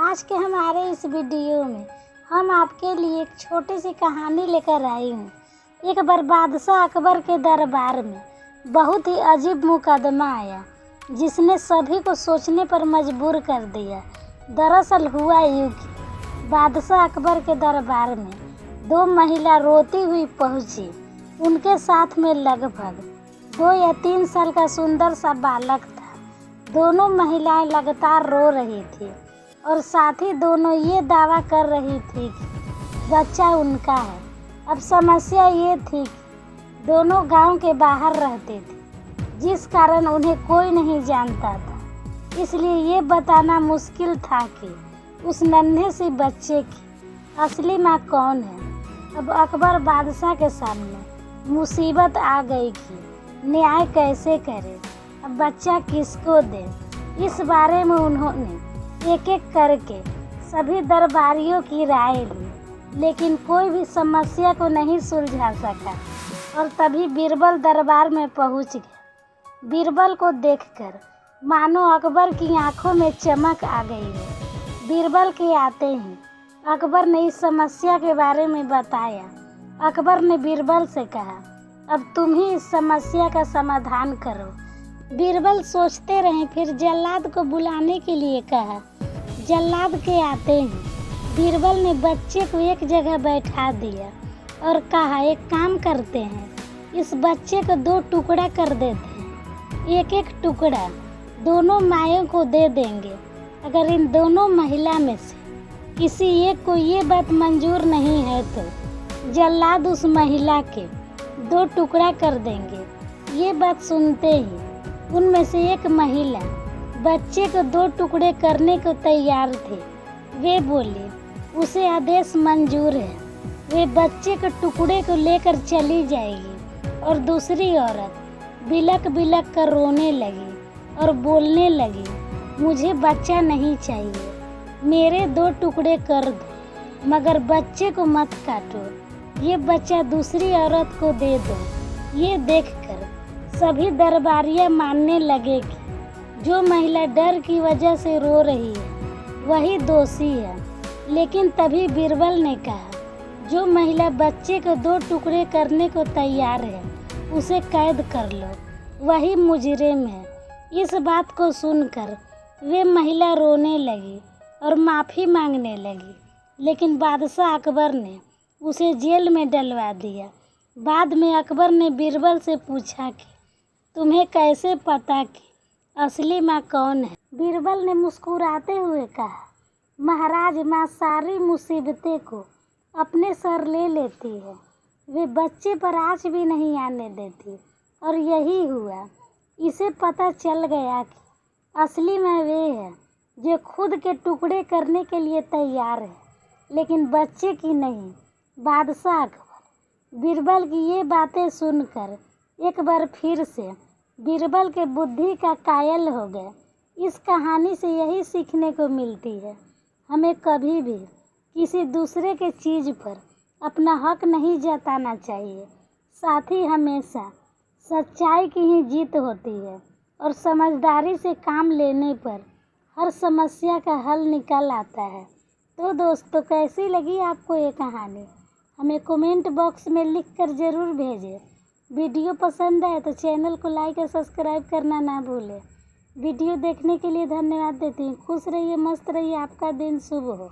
आज के हमारे इस वीडियो में हम आपके लिए एक छोटी सी कहानी लेकर आई हूँ। एक बार बादशाह अकबर के दरबार में बहुत ही अजीब मुकदमा आया जिसने सभी को सोचने पर मजबूर कर दिया। दरअसल हुआ यूँ कि बादशाह अकबर के दरबार में दो महिला रोती हुई पहुँची। उनके साथ में लगभग 2 या 3 साल का सुंदर सा बालक था। दोनों महिलाएं लगातार रो रही थी और साथ ही दोनों ये दावा कर रही थी कि बच्चा उनका है। अब समस्या ये थी कि दोनों गांव के बाहर रहते थे, जिस कारण उन्हें कोई नहीं जानता था। इसलिए ये बताना मुश्किल था कि उस नन्हे से बच्चे की असली माँ कौन है। अब अकबर बादशाह के सामने मुसीबत आ गई कि न्याय कैसे करे, अब बच्चा किसको दे। इस बारे में उन्होंने एक एक करके सभी दरबारियों की राय ली, लेकिन कोई भी समस्या को नहीं सुलझा सका। और तभी बीरबल दरबार में पहुंच गया। बीरबल को देखकर मानो अकबर की आंखों में चमक आ गई है। बीरबल के आते ही अकबर ने इस समस्या के बारे में बताया। अकबर ने बीरबल से कहा, अब तुम ही इस समस्या का समाधान करो। बीरबल सोचते रहे, फिर जल्लाद को बुलाने के लिए कहा। जल्लाद के आते ही बीरबल ने बच्चे को एक जगह बैठा दिया और कहा, एक काम करते हैं, इस बच्चे को 2 टुकड़ा कर देते हैं। एक एक टुकड़ा दोनों मायों को दे देंगे। अगर इन दोनों महिला में से किसी एक को ये बात मंजूर नहीं है तो जल्लाद उस महिला के 2 टुकड़ा कर देंगे। ये बात सुनते ही उनमें से एक महिला बच्चे को 2 टुकड़े करने को तैयार थे। वे बोले, उसे आदेश मंजूर है। वे बच्चे के टुकड़े को लेकर चली जाएगी। और दूसरी औरत बिलक बिलक कर रोने लगी और बोलने लगी, मुझे बच्चा नहीं चाहिए, मेरे 2 टुकड़े कर दो, मगर बच्चे को मत काटो, ये बच्चा दूसरी औरत को दे दो। ये देखकर सभी दरबारिया मानने लगे कि जो महिला डर की वजह से रो रही है वही दोषी है। लेकिन तभी बीरबल ने कहा, जो महिला बच्चे को 2 टुकड़े करने को तैयार है उसे कैद कर लो, वही मुजरिम है। इस बात को सुनकर वे महिला रोने लगी और माफ़ी मांगने लगी, लेकिन बादशाह अकबर ने उसे जेल में डलवा दिया। बाद में अकबर ने बीरबल से पूछा कि तुम्हें कैसे पता कि असली माँ कौन है। बीरबल ने मुस्कुराते हुए कहा, महाराज, माँ सारी मुसीबतें को अपने सर ले लेती है, वे बच्चे पर आँच भी नहीं आने देती। और यही हुआ। इसे पता चल गया कि असली माँ वे है जो खुद के टुकड़े करने के लिए तैयार है, लेकिन बच्चे की नहीं। बादशाह अकबर बीरबल की ये बातें सुनकर एक बार फिर से बीरबल के बुद्धि का कायल हो गए। इस कहानी से यही सीखने को मिलती है, हमें कभी भी किसी दूसरे के चीज़ पर अपना हक नहीं जताना चाहिए। साथ ही हमेशा सच्चाई की ही जीत होती है और समझदारी से काम लेने पर हर समस्या का हल निकल आता है। तो दोस्तों, कैसी लगी आपको ये कहानी, हमें कमेंट बॉक्स में लिख कर ज़रूर भेजें। वीडियो पसंद आए तो चैनल को लाइक और सब्सक्राइब करना ना भूलें। वीडियो देखने के लिए धन्यवाद देती हूँ। खुश रहिए, मस्त रहिए, आपका दिन शुभ हो।